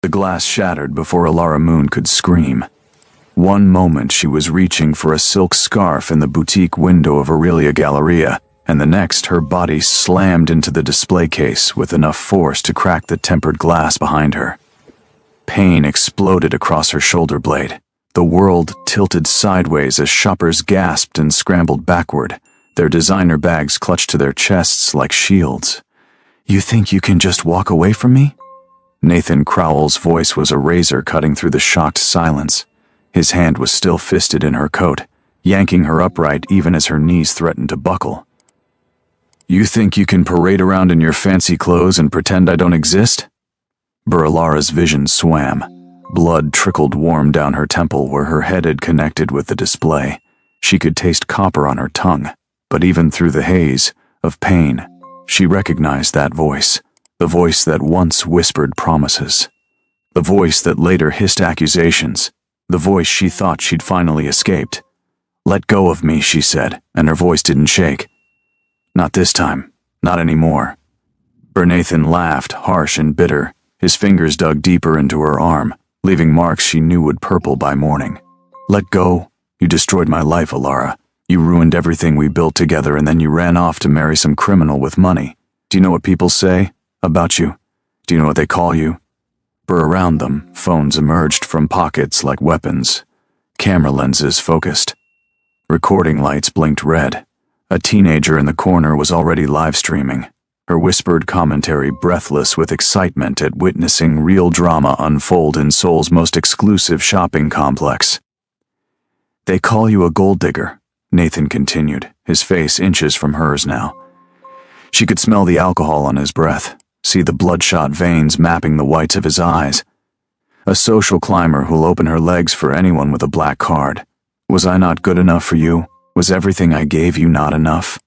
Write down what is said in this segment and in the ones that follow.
The glass shattered before Alara Moon could scream. One moment she was reaching for a silk scarf in the boutique window of Aurelia Galleria, and the next her body slammed into the display case with enough force to crack the tempered glass behind her. Pain exploded across her shoulder blade. The world tilted sideways as shoppers gasped and scrambled backward, their designer bags clutched to their chests like shields. "You think you can just walk away from me?" Nathan Crowell's voice was a razor cutting through the shocked silence. His hand was still fisted in her coat, yanking her upright even as her knees threatened to buckle. "You think you can parade around in your fancy clothes and pretend I don't exist?" Alara's vision swam. Blood trickled warm down her temple where her head had connected with the display. She could taste copper on her tongue, but even through the haze of pain, she recognized that voice, the voice that once whispered promises, the voice that later hissed accusations, the voice she thought she'd finally escaped. "Let go of me," she said, and her voice didn't shake. "Not this time. Not anymore." Nathan laughed, harsh and bitter. His fingers dug deeper into her arm, leaving marks she knew would purple by morning. "Let go? You destroyed my life, Alara. You ruined everything we built together, and then you ran off to marry some criminal with money. Do you know what people say about you? Do you know what they call you?" Around them, phones emerged from pockets like weapons. Camera lenses focused. Recording lights blinked red. A teenager in the corner was already live streaming, her whispered commentary breathless with excitement at witnessing real drama unfold in Seoul's most exclusive shopping complex. "They call you a gold digger," Nathan continued, his face inches from hers now. She could smell the alcohol on his breath, see the bloodshot veins mapping the whites of his eyes. "A social climber who'll open her legs for anyone with a black card. Was I not good enough for you? Was everything I gave you not enough?"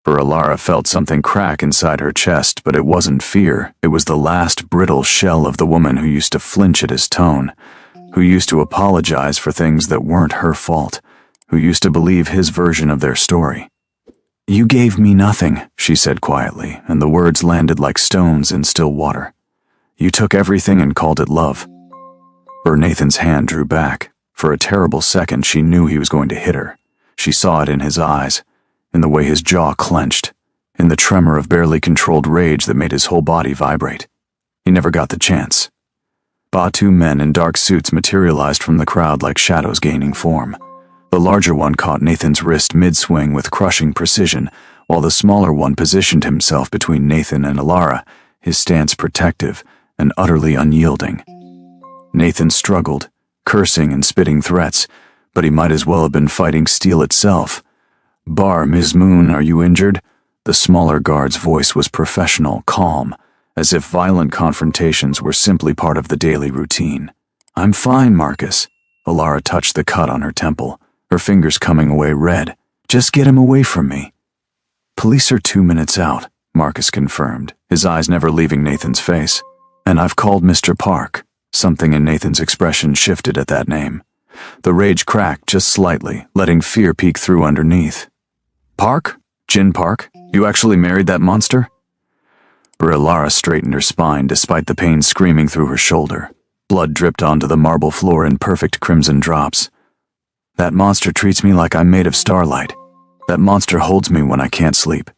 Alara felt something crack inside her chest, but it wasn't fear. It was the last brittle shell of the woman who used to flinch at his tone, who used to apologize for things that weren't her fault, who used to believe his version of their story. "You gave me nothing," she said quietly, and the words landed like stones in still water. "You took everything and called it love." Nathan's hand drew back. For a terrible second she knew he was going to hit her. She saw it in his eyes, in the way his jaw clenched, in the tremor of barely controlled rage that made his whole body vibrate. He never got the chance. Two men in dark suits materialized from the crowd like shadows gaining form. The larger one caught Nathan's wrist mid-swing with crushing precision, while the smaller one positioned himself between Nathan and Alara, his stance protective and utterly unyielding. Nathan struggled, cursing and spitting threats, but he might as well have been fighting steel itself. "Ms. Moon, are you injured?" The smaller guard's voice was professional, calm, as if violent confrontations were simply part of the daily routine. "I'm fine, Marcus." Alara touched the cut on her temple, her fingers coming away red. "Just get him away from me." "Police are 2 minutes out," Marcus confirmed, his eyes never leaving Nathan's face. "And I've called Mr. Park." Something in Nathan's expression shifted at that name. The rage cracked just slightly, letting fear peek through underneath. "Park? Jin Park? You actually married that monster?" Alara straightened her spine despite the pain screaming through her shoulder. Blood dripped onto the marble floor in perfect crimson drops. "That monster treats me like I'm made of starlight. That monster holds me when I can't sleep.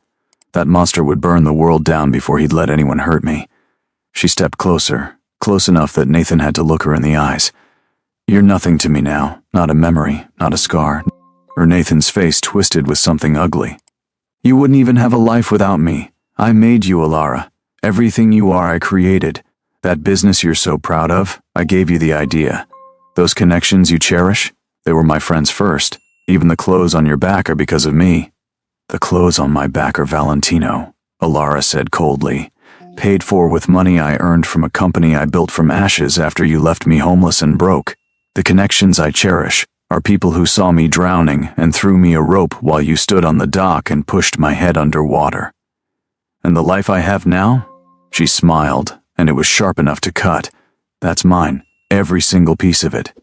That monster would burn the world down before he'd let anyone hurt me." She stepped closer, close enough that Nathan had to look her in the eyes. "You're nothing to me now, not a memory, not a scar." Nathan's face twisted with something ugly. "You wouldn't even have a life without me. I made you, Alara. Everything you are I created. That business you're so proud of, I gave you the idea. Those connections you cherish, they were my friends first. Even the clothes on your back are because of me." "The clothes on my back are Valentino," Alara said coldly. "Paid for with money I earned from a company I built from ashes after you left me homeless and broke. The connections I cherish are people who saw me drowning and threw me a rope while you stood on the dock and pushed my head underwater. And the life I have now?" She smiled, and it was sharp enough to cut. "That's mine, every single piece of it.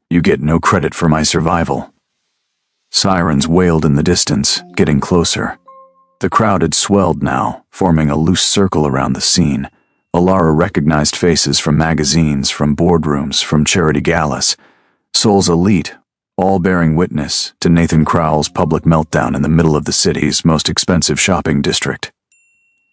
You get no credit for my survival." Sirens wailed in the distance, getting closer. The crowd had swelled now, forming a loose circle around the scene, Alara recognized faces from magazines, from boardrooms, from charity galas. Souls elite, all bearing witness to Nathan Crowell's public meltdown in the middle of the city's most expensive shopping district.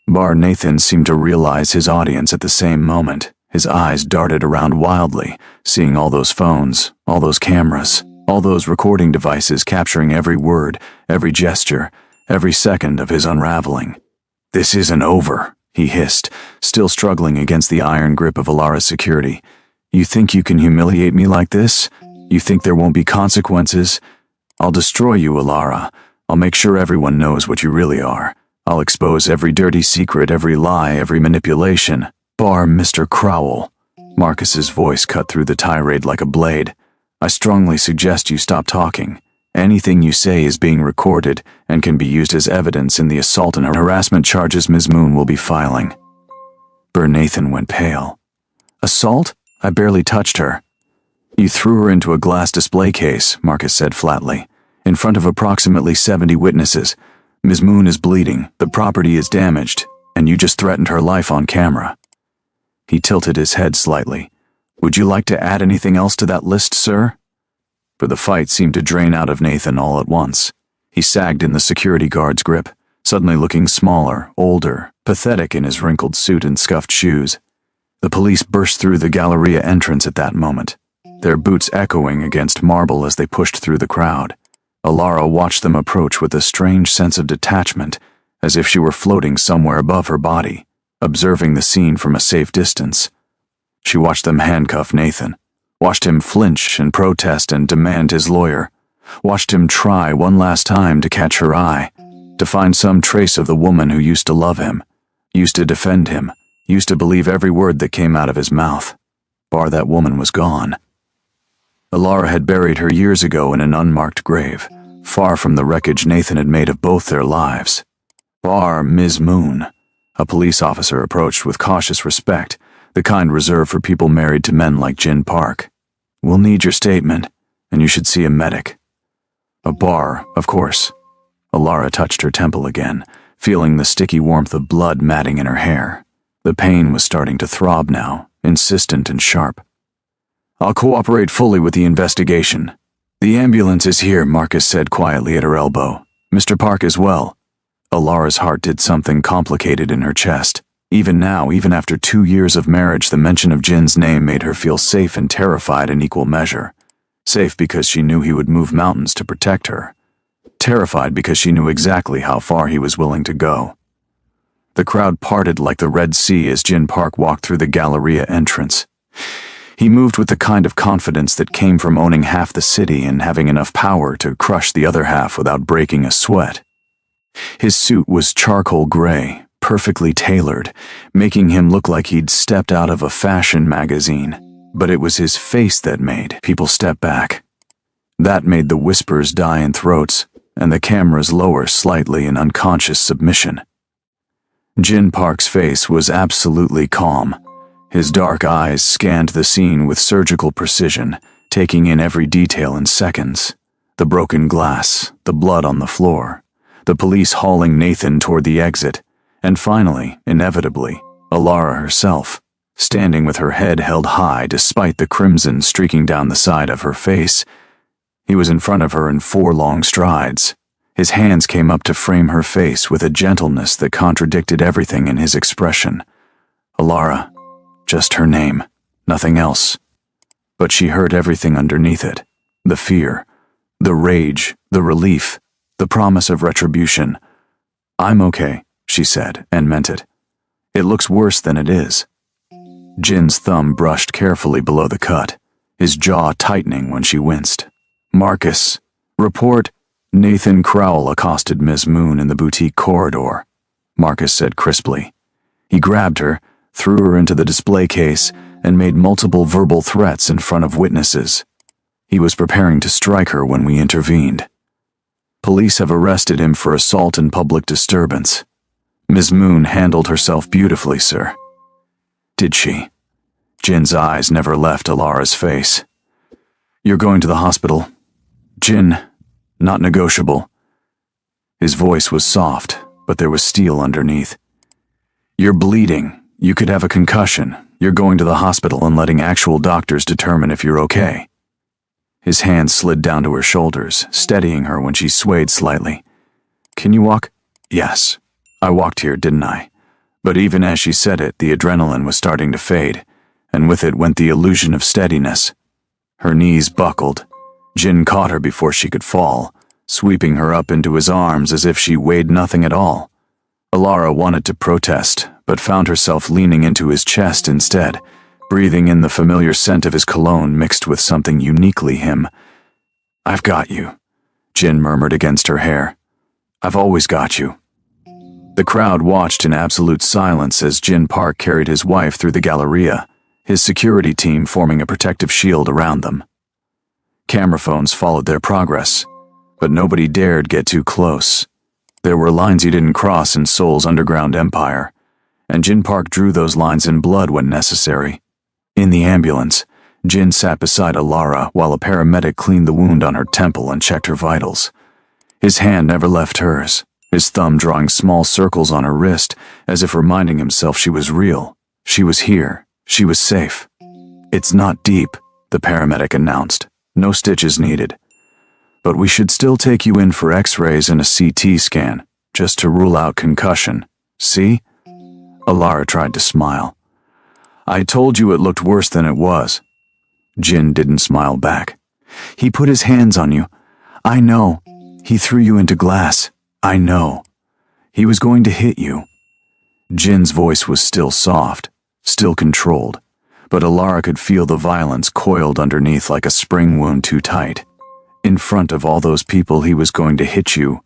Bar Nathan seemed to realize his audience at the same moment. His eyes darted around wildly, seeing all those phones, all those cameras, all those recording devices capturing every word, every gesture, every second of his unraveling. "This isn't over," he hissed, still struggling against the iron grip of Alara's security. "You think you can humiliate me like this? You think there won't be consequences? I'll destroy you, Alara. I'll make sure everyone knows what you really are. I'll expose every dirty secret, every lie, every manipulation. Bar Mr. Crowell." Marcus's voice cut through the tirade like a blade. "I strongly suggest you stop talking. Anything you say is being recorded and can be used as evidence in the assault and harassment charges Ms. Moon will be filing." Nathan went pale. "Assault? I barely touched her." "You threw her into a glass display case," Marcus said flatly, "in front of approximately 70 witnesses. Ms. Moon is bleeding, the property is damaged, and you just threatened her life on camera." He tilted his head slightly. "Would you like to add anything else to that list, sir?" For the fight seemed to drain out of Nathan all at once. He sagged in the security guard's grip, suddenly looking smaller, older, pathetic in his wrinkled suit and scuffed shoes. The police burst through the Galleria entrance at that moment, their boots echoing against marble as they pushed through the crowd. Alara watched them approach with a strange sense of detachment, as if she were floating somewhere above her body, observing the scene from a safe distance. She watched them handcuff Nathan, watched him flinch and protest and demand his lawyer, watched him try one last time to catch her eye, to find some trace of the woman who used to love him, used to defend him, used to believe every word that came out of his mouth. Bar that woman was gone. Alara had buried her years ago in an unmarked grave, far from the wreckage Nathan had made of both their lives. Bar Ms. Moon. A police officer approached with cautious respect, the kind reserved for people married to men like Jin Park. "We'll need your statement, and you should see a medic." A bar, of course. Alara touched her temple again, feeling the sticky warmth of blood matting in her hair. The pain was starting to throb now, insistent and sharp. "I'll cooperate fully with the investigation." "The ambulance is here," Marcus said quietly at her elbow. "Mr. Park as well." Alara's heart did something complicated in her chest. Even now, even after 2 years of marriage, the mention of Jin's name made her feel safe and terrified in equal measure. Safe because she knew he would move mountains to protect her. Terrified because she knew exactly how far he was willing to go. The crowd parted like the Red Sea as Jin Park walked through the Galleria entrance. He moved with the kind of confidence that came from owning half the city and having enough power to crush the other half without breaking a sweat. His suit was charcoal gray, perfectly tailored, making him look like he'd stepped out of a fashion magazine. But it was his face that made people step back. That made the whispers die in throats, and the cameras lower slightly in unconscious submission. Jin Park's face was absolutely calm. His dark eyes scanned the scene with surgical precision, taking in every detail in seconds. The broken glass, the blood on the floor, the police hauling Nathan toward the exit, and finally, inevitably, Alara herself, standing with her head held high despite the crimson streaking down the side of her face. He was in front of her in 4 long strides. His hands came up to frame her face with a gentleness that contradicted everything in his expression. Alara, just her name, nothing else. But she heard everything underneath it. The fear, the rage, the relief, the promise of retribution. "I'm okay," she said, and meant it. "It looks worse than it is." Jin's thumb brushed carefully below the cut, his jaw tightening when she winced. "Marcus, report." Nathan Crowell accosted Ms. Moon in the boutique corridor, Marcus said crisply. He grabbed her, threw her into the display case, and made multiple verbal threats in front of witnesses. He was preparing to strike her when we intervened. "Police have arrested him for assault and public disturbance. Ms. Moon handled herself beautifully, sir." "Did she?" Jin's eyes never left Alara's face. "You're going to the hospital. Jin, not negotiable." His voice was soft, but there was steel underneath. "You're bleeding. You could have a concussion. You're going to the hospital and letting actual doctors determine if you're okay." His hand slid down to her shoulders, steadying her when she swayed slightly. "Can you walk?" "Yes. I walked here, didn't I?" But even as she said it, the adrenaline was starting to fade, and with it went the illusion of steadiness. Her knees buckled. Jin caught her before she could fall, sweeping her up into his arms as if she weighed nothing at all. Alara wanted to protest, but found herself leaning into his chest instead, breathing in the familiar scent of his cologne mixed with something uniquely him. "I've got you," Jin murmured against her hair. "I've always got you." The crowd watched in absolute silence as Jin Park carried his wife through the Galleria, his security team forming a protective shield around them. Camera phones followed their progress, but nobody dared get too close. There were lines you didn't cross in Seoul's underground empire, and Jin Park drew those lines in blood when necessary. In the ambulance, Jin sat beside Alara while a paramedic cleaned the wound on her temple and checked her vitals. His hand never left hers, his thumb drawing small circles on her wrist as if reminding himself she was real. She was here. She was safe. "It's not deep," the paramedic announced. "No stitches needed. But we should still take you in for x-rays and a CT scan, just to rule out concussion. See?" Alara tried to smile. "I told you it looked worse than it was." Jin didn't smile back. "He put his hands on you. I know. He threw you into glass. I know. He was going to hit you." Jin's voice was still soft, still controlled, but Alara could feel the violence coiled underneath like a spring wound too tight. "In front of all those people he was going to hit you."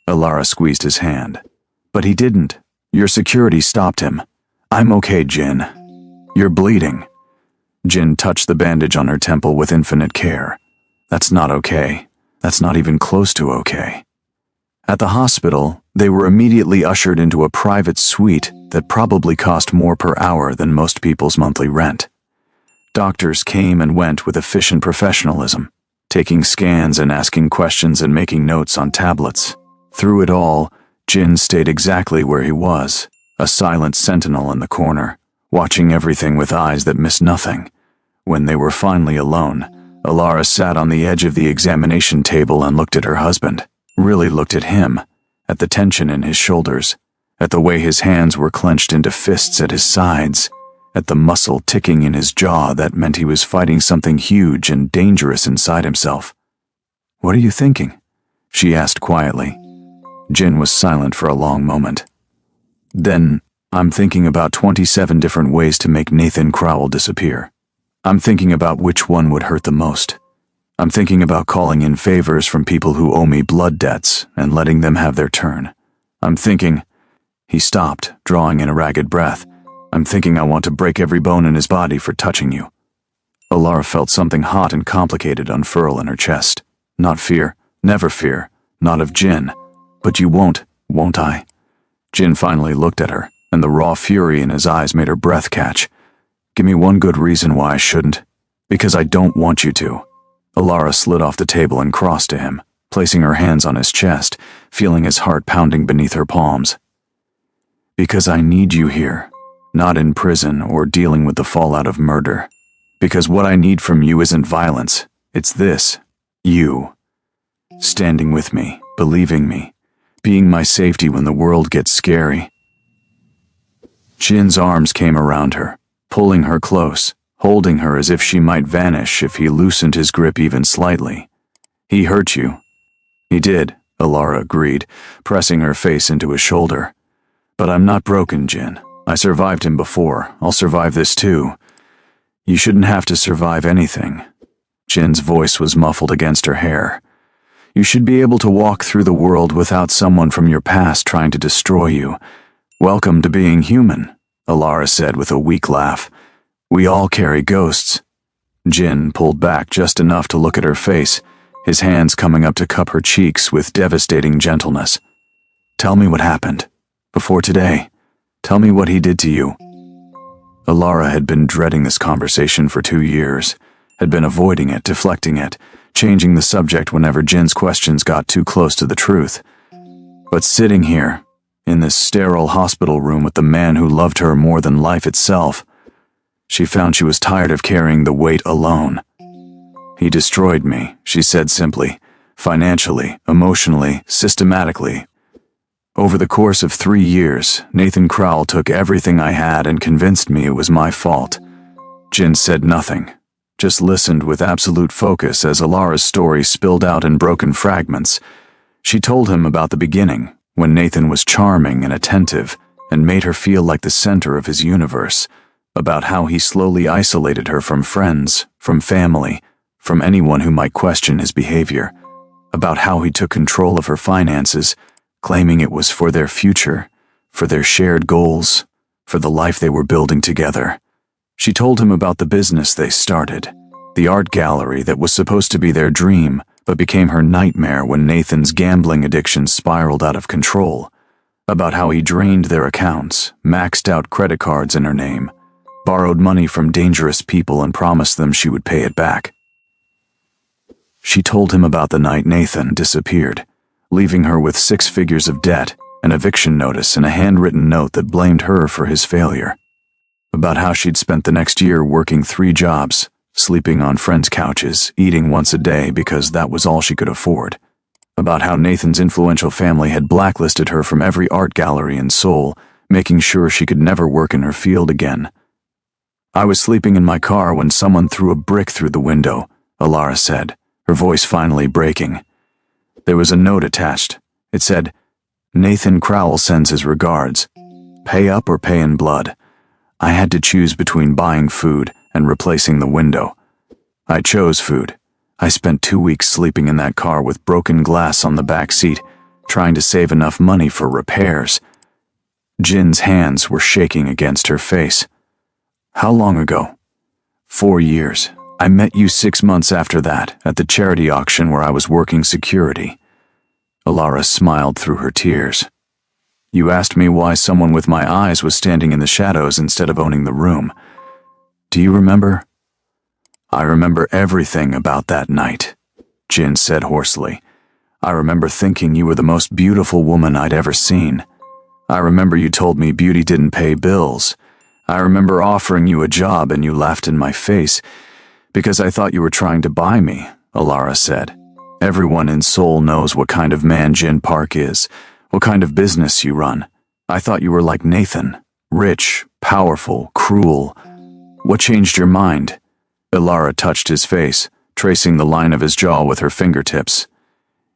Alara squeezed his hand. "But he didn't. Your security stopped him." "I'm okay, Jin." "You're bleeding." Jin touched the bandage on her temple with infinite care. "That's not okay. That's not even close to okay." At the hospital, they were immediately ushered into a private suite that probably cost more per hour than most people's monthly rent. Doctors came and went with efficient professionalism, taking scans and asking questions and making notes on tablets. Through it all, Jin stayed exactly where he was, a silent sentinel in the corner, watching everything with eyes that missed nothing. When they were finally alone, Alara sat on the edge of the examination table and looked at her husband, really looked at him, at the tension in his shoulders, at the way his hands were clenched into fists at his sides, at the muscle ticking in his jaw that meant he was fighting something huge and dangerous inside himself. "What are you thinking?" she asked quietly. Jin was silent for a long moment. "Then, I'm thinking about 27 different ways to make Nathan Crowell disappear. I'm thinking about which one would hurt the most. I'm thinking about calling in favors from people who owe me blood debts and letting them have their turn. I'm thinking—" He stopped, drawing in a ragged breath. "I'm thinking I want to break every bone in his body for touching you." Alara felt something hot and complicated unfurl in her chest. Not fear, never fear, not of Jin. "But you won't I?" Jin finally looked at her, and the raw fury in his eyes made her breath catch. "Give me one good reason why I shouldn't." "Because I don't want you to." Alara slid off the table and crossed to him, placing her hands on his chest, feeling his heart pounding beneath her palms. "Because I need you here, not in prison or dealing with the fallout of murder. Because what I need from you isn't violence, it's this, you. Standing with me, believing me, being my safety when the world gets scary." Jin's arms came around her, pulling her close, holding her as if she might vanish if he loosened his grip even slightly. "He hurt you." "He did," Alara agreed, pressing her face into his shoulder. "But I'm not broken, Jin. I survived him before. I'll survive this too. You shouldn't have to survive anything." Jin's voice was muffled against her hair. "You should be able to walk through the world without someone from your past trying to destroy you. Welcome to being human," Alara said with a weak laugh. "We all carry ghosts." Jin pulled back just enough to look at her face, his hands coming up to cup her cheeks with devastating gentleness. "Tell me what happened. Before today. Tell me what he did to you." Alara had been dreading this conversation for 2 years, had been avoiding it, deflecting it, changing the subject whenever Jin's questions got too close to the truth. But sitting here, in this sterile hospital room with the man who loved her more than life itself. She found she was tired of carrying the weight alone. "He destroyed me," she said simply, "financially, emotionally, systematically. Over the course of 3 years, Nathan Crowell took everything I had and convinced me it was my fault." Jin said nothing, just listened with absolute focus as Alara's story spilled out in broken fragments. She told him about the beginning, when Nathan was charming and attentive and made her feel like the center of his universe, about how he slowly isolated her from friends, from family, from anyone who might question his behavior, about how he took control of her finances, claiming it was for their future, for their shared goals, for the life they were building together. She told him about the business they started, the art gallery that was supposed to be their dream, but became her nightmare when Nathan's gambling addiction spiraled out of control, about how he drained their accounts, maxed out credit cards in her name, borrowed money from dangerous people and promised them she would pay it back. She told him about the night Nathan disappeared, leaving her with 6 figures of debt, an eviction notice, and a handwritten note that blamed her for his failure. About how she'd spent the next year working 3 jobs, sleeping on friends' couches, eating once a day because that was all she could afford. About how Nathan's influential family had blacklisted her from every art gallery in Seoul, making sure she could never work in her field again. "I was sleeping in my car when someone threw a brick through the window," Alara said, her voice finally breaking. There was a note attached. It said, "Nathan Crowell sends his regards. Pay up or pay in blood." I had to choose between buying food and replacing the window. I chose food. I spent 2 weeks sleeping in that car with broken glass on the back seat, trying to save enough money for repairs. Jin's hands were shaking against her face. "How long ago?" 4 years. I met you 6 months after that, at the charity auction where I was working security." Alara smiled through her tears. "You asked me why someone with my eyes was standing in the shadows instead of owning the room. Do you remember?" "I remember everything about that night," Jin said hoarsely. "I remember thinking you were the most beautiful woman I'd ever seen. I remember you told me beauty didn't pay bills. I remember offering you a job and you laughed in my face, because I thought you were trying to buy me," Alara said. "Everyone in Seoul knows what kind of man Jin Park is, what kind of business you run. I thought you were like Nathan, rich, powerful, cruel. What changed your mind?" Alara touched his face, tracing the line of his jaw with her fingertips.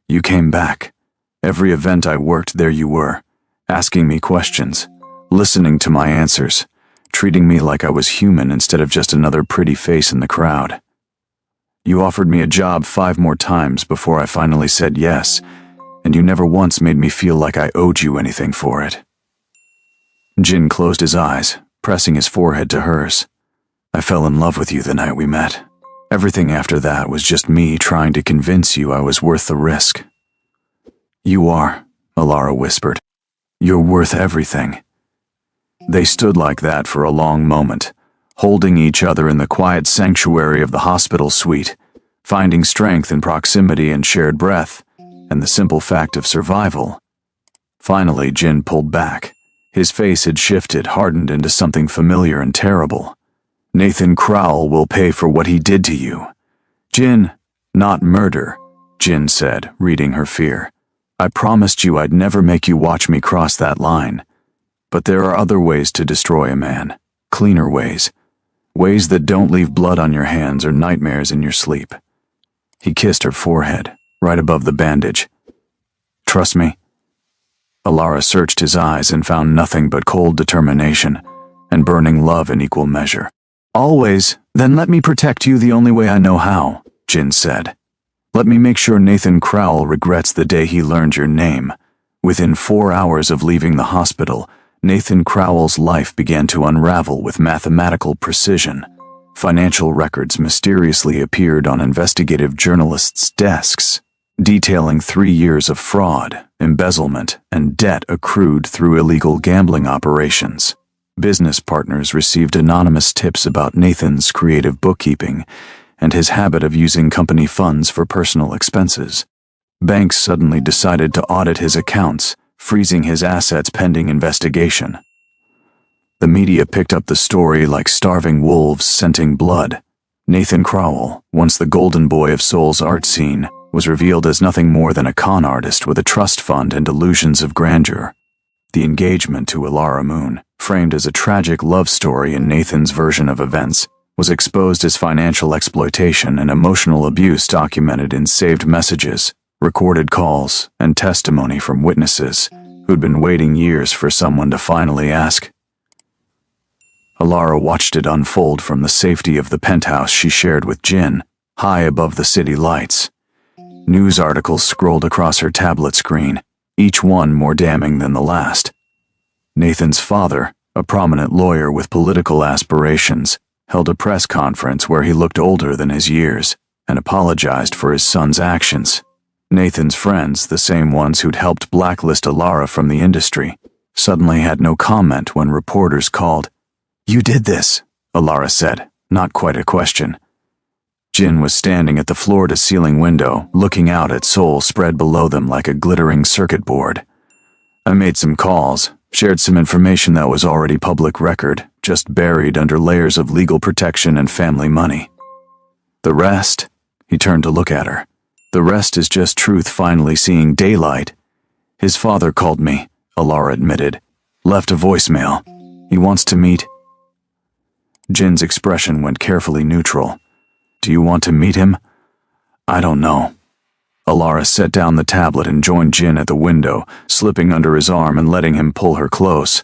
"You came back. Every event I worked, there you were, asking me questions, listening to my answers, treating me like I was human instead of just another pretty face in the crowd. You offered me a job 5 more times before I finally said yes, and you never once made me feel like I owed you anything for it." Jin closed his eyes, pressing his forehead to hers. "I fell in love with you the night we met. Everything after that was just me trying to convince you I was worth the risk." "You are," Alara whispered. "You're worth everything." They stood like that for a long moment, holding each other in the quiet sanctuary of the hospital suite, finding strength in proximity and shared breath, and the simple fact of survival. Finally, Jin pulled back. His face had shifted, hardened into something familiar and terrible. "Nathan Crowell will pay for what he did to you." "Jin, not murder," Jin said, reading her fear. "I promised you I'd never make you watch me cross that line. But there are other ways to destroy a man, cleaner ways. Ways that don't leave blood on your hands or nightmares in your sleep." He kissed her forehead, right above the bandage. "Trust me?" Alara searched his eyes and found nothing but cold determination and burning love in equal measure. "Always. Then let me protect you the only way I know how," Jin said. "Let me make sure Nathan Crowell regrets the day he learned your name." Within 4 hours of leaving the hospital, Nathan Crowell's life began to unravel with mathematical precision. Financial records mysteriously appeared on investigative journalists' desks, detailing 3 years of fraud, embezzlement, and debt accrued through illegal gambling operations. Business partners received anonymous tips about Nathan's creative bookkeeping and his habit of using company funds for personal expenses. Banks suddenly decided to audit his accounts, freezing his assets pending investigation. The media picked up the story like starving wolves scenting blood. Nathan Crowell, once the golden boy of Seoul's art scene, was revealed as nothing more than a con artist with a trust fund and delusions of grandeur. The engagement to Alara Moon, framed as a tragic love story in Nathan's version of events, was exposed as financial exploitation and emotional abuse documented in saved messages, recorded calls, and testimony from witnesses who'd been waiting years for someone to finally ask. Alara watched it unfold from the safety of the penthouse she shared with Jin, high above the city lights. News articles scrolled across her tablet screen, each one more damning than the last. Nathan's father, a prominent lawyer with political aspirations, held a press conference where he looked older than his years and apologized for his son's actions. Nathan's friends, the same ones who'd helped blacklist Alara from the industry, suddenly had no comment when reporters called. "You did this," Alara said, not quite a question. Jin was standing at the floor-to-ceiling window, looking out at Seoul spread below them like a glittering circuit board. "I made some calls, shared some information that was already public record, just buried under layers of legal protection and family money. The rest," he turned to look at her, "the rest is just truth finally seeing daylight. His father called me," Alara admitted. "Left a voicemail. He wants to meet." Jin's expression went carefully neutral. "Do you want to meet him?" "I don't know." Alara set down the tablet and joined Jin at the window, slipping under his arm and letting him pull her close.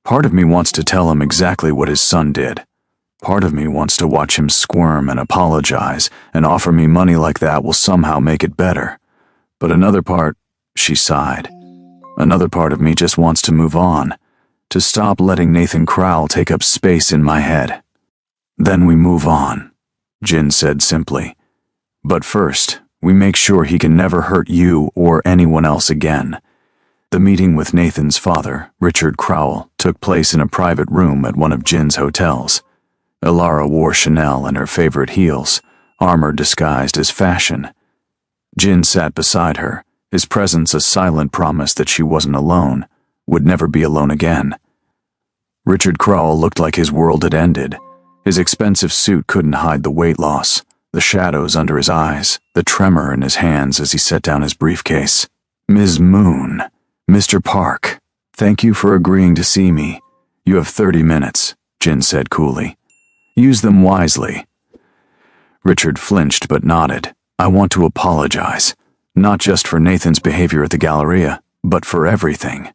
"Part of me wants to tell him exactly what his son did. Part of me wants to watch him squirm and apologize and offer me money like that will somehow make it better. But another part," she sighed, "another part of me just wants to move on, to stop letting Nathan Crowell take up space in my head." "Then we move on," Jin said simply. "But first, we make sure he can never hurt you or anyone else again." The meeting with Nathan's father, Richard Crowell, took place in a private room at one of Jin's hotels. Alara wore Chanel and her favorite heels, armor disguised as fashion. Jin sat beside her, his presence a silent promise that she wasn't alone, would never be alone again. Richard Crowell looked like his world had ended. His expensive suit couldn't hide the weight loss, the shadows under his eyes, the tremor in his hands as he set down his briefcase. "Ms. Moon, Mr. Park, thank you for agreeing to see me. You have 30 minutes, Jin said coolly. Use them wisely." Richard flinched but nodded. "I want to apologize, not just for Nathan's behavior at the Galleria, but for everything.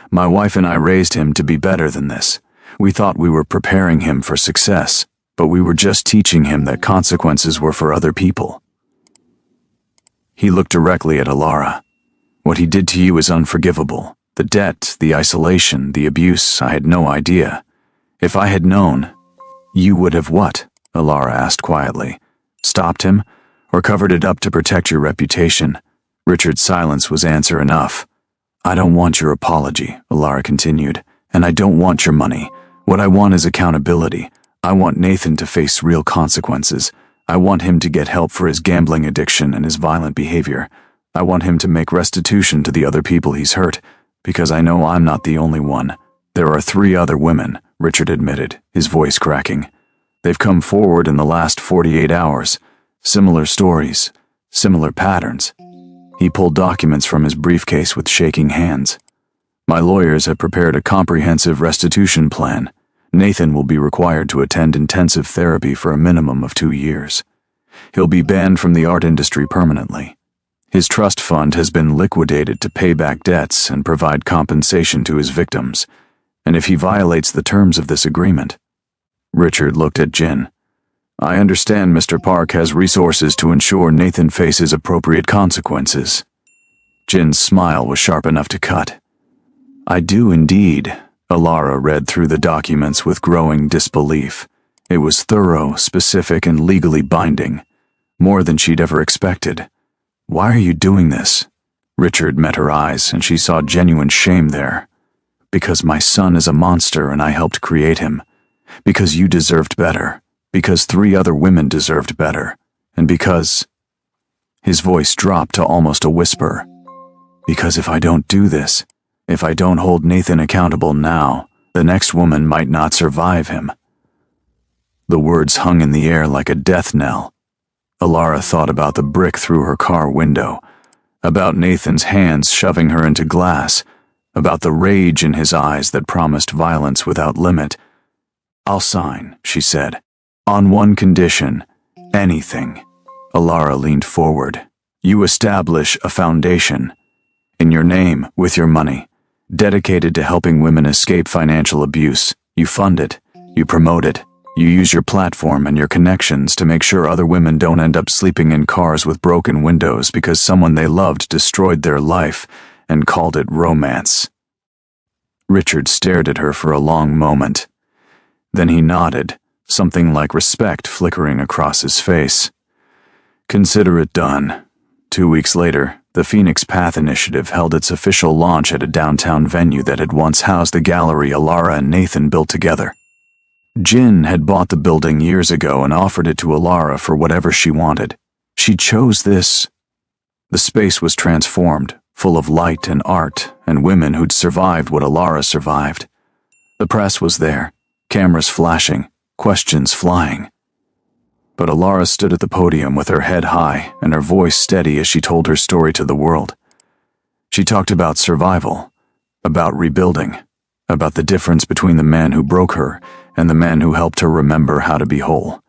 My wife and I raised him to be better than this. We thought we were preparing him for success, but we were just teaching him that consequences were for other people." He looked directly at Alara. "What he did to you is unforgivable. The debt, the isolation, the abuse, I had no idea. If I had known..." "You would have what?" Alara asked quietly. "Stopped him, or covered it up to protect your reputation?" Richard's silence was answer enough. "I don't want your apology," Alara continued, "and I don't want your money. What I want is accountability. I want Nathan to face real consequences. I want him to get help for his gambling addiction and his violent behavior. I want him to make restitution to the other people he's hurt, because I know I'm not the only one. There are 3 other women," Richard admitted, his voice cracking. "They've come forward in the last 48 hours. Similar stories, similar patterns." He pulled documents from his briefcase with shaking hands. "My lawyers have prepared a comprehensive restitution plan. Nathan will be required to attend intensive therapy for a minimum of 2 years. He'll be banned from the art industry permanently. His trust fund has been liquidated to pay back debts and provide compensation to his victims. And if he violates the terms of this agreement..." Richard looked at Jin. "I understand Mr. Park has resources to ensure Nathan faces appropriate consequences." Jin's smile was sharp enough to cut. "I do indeed." Alara read through the documents with growing disbelief. It was thorough, specific, and legally binding. More than she'd ever expected. "Why are you doing this?" Richard met her eyes, and she saw genuine shame there. "Because my son is a monster and I helped create him. Because you deserved better. Because 3 other women deserved better. And because..." His voice dropped to almost a whisper. Because if I don't do this, if I don't hold Nathan accountable now, the next woman might not survive him. The words hung in the air like a death knell. Alara thought about the brick through her car window, about Nathan's hands shoving her into glass, about the rage in his eyes that promised violence without limit. "I'll sign," she said. "On one condition. Anything." Alara leaned forward. "You establish a foundation. In your name, with your money, dedicated to helping women escape financial abuse. You fund it. You promote it. You use your platform and your connections to make sure other women don't end up sleeping in cars with broken windows because someone they loved destroyed their life and called it romance." Richard stared at her for a long moment. Then he nodded, something like respect flickering across his face. "Consider it done." 2 weeks later, the Phoenix Path Initiative held its official launch at a downtown venue that had once housed the gallery Alara and Nathan built together. Jin had bought the building years ago and offered it to Alara for whatever she wanted. She chose this. The space was transformed, full of light and art and women who'd survived what Alara survived. The press was there, cameras flashing, questions flying. But Alara stood at the podium with her head high and her voice steady as she told her story to the world. She talked about survival, about rebuilding, about the difference between the man who broke her and the man who helped her remember how to be whole.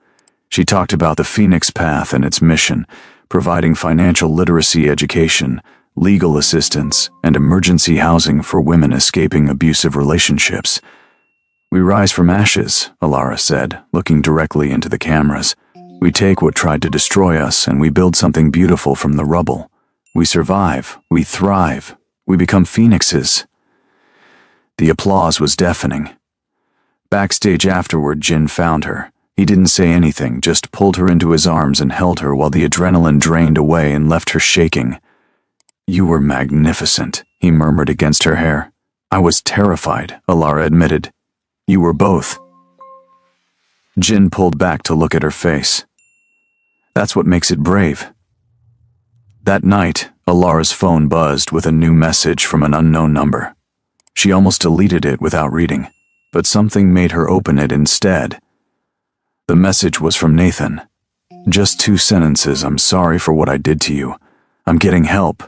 She talked about the Phoenix Path and its mission, providing financial literacy education, legal assistance, and emergency housing for women escaping abusive relationships. "We rise from ashes," Alara said, looking directly into the cameras. "We take what tried to destroy us and we build something beautiful from the rubble. We survive, we thrive, we become phoenixes." The applause was deafening. Backstage afterward, Jin found her. He didn't say anything, just pulled her into his arms and held her while the adrenaline drained away and left her shaking. "You were magnificent," he murmured against her hair. "I was terrified," Alara admitted. "You were both." Jin pulled back to look at her face. "That's what makes it brave." That night, Alara's phone buzzed with a new message from an unknown number. She almost deleted it without reading, but something made her open it instead. The message was from Nathan. Just 2 sentences. "I'm sorry for what I did to you. I'm getting help."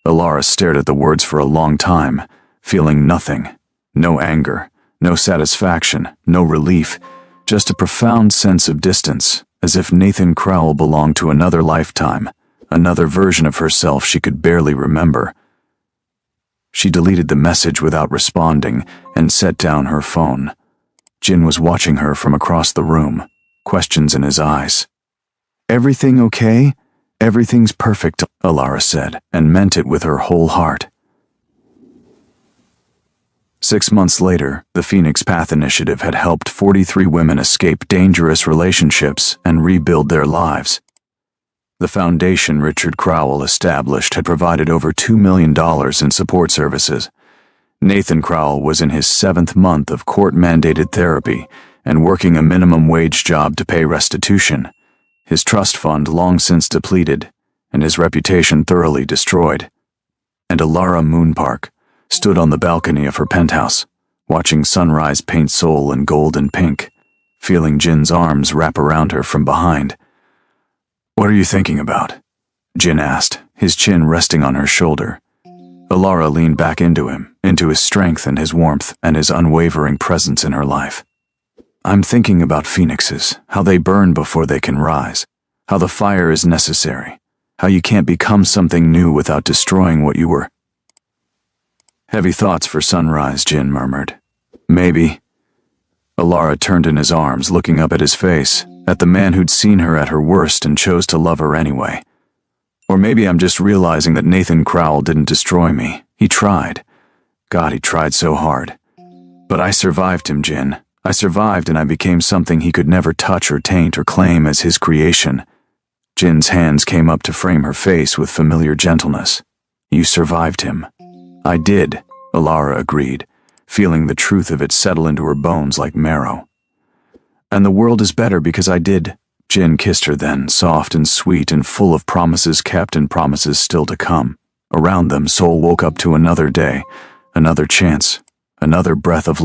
Alara stared at the words for a long time, feeling nothing. No anger, no satisfaction, no relief, just a profound sense of distance, as if Nathan Crowell belonged to another lifetime, another version of herself she could barely remember. She deleted the message without responding and set down her phone. Jin was watching her from across the room, questions in his eyes. "Everything okay?" "Everything's perfect," Alara said, and meant it with her whole heart. 6 months later, the Phoenix Path Initiative had helped 43 women escape dangerous relationships and rebuild their lives. The foundation Richard Crowell established had provided over $2 million in support services. Nathan Crowell was in his 7th month of court-mandated therapy and working a minimum wage job to pay restitution, his trust fund long since depleted, and his reputation thoroughly destroyed. And Alara Moonpark stood on the balcony of her penthouse, watching sunrise paint Seoul in gold and pink, feeling Jin's arms wrap around her from behind. "What are you thinking about?" Jin asked, his chin resting on her shoulder. Alara leaned back into him, into his strength and his warmth and his unwavering presence in her life. "I'm thinking about phoenixes, how they burn before they can rise, how the fire is necessary, how you can't become something new without destroying what you were." "Heavy thoughts for sunrise," Jin murmured. "Maybe." Alara turned in his arms, looking up at his face, at the man who'd seen her at her worst and chose to love her anyway. "Or maybe I'm just realizing that Nathan Crowell didn't destroy me. He tried. God, he tried so hard. But I survived him, Jin. I survived and I became something he could never touch or taint or claim as his creation." Jin's hands came up to frame her face with familiar gentleness. "You survived him." "I did," Alara agreed, feeling the truth of it settle into her bones like marrow. "And the world is better because I did." Jin kissed her then, soft and sweet and full of promises kept and promises still to come. Around them, Soul woke up to another day, another chance, another breath of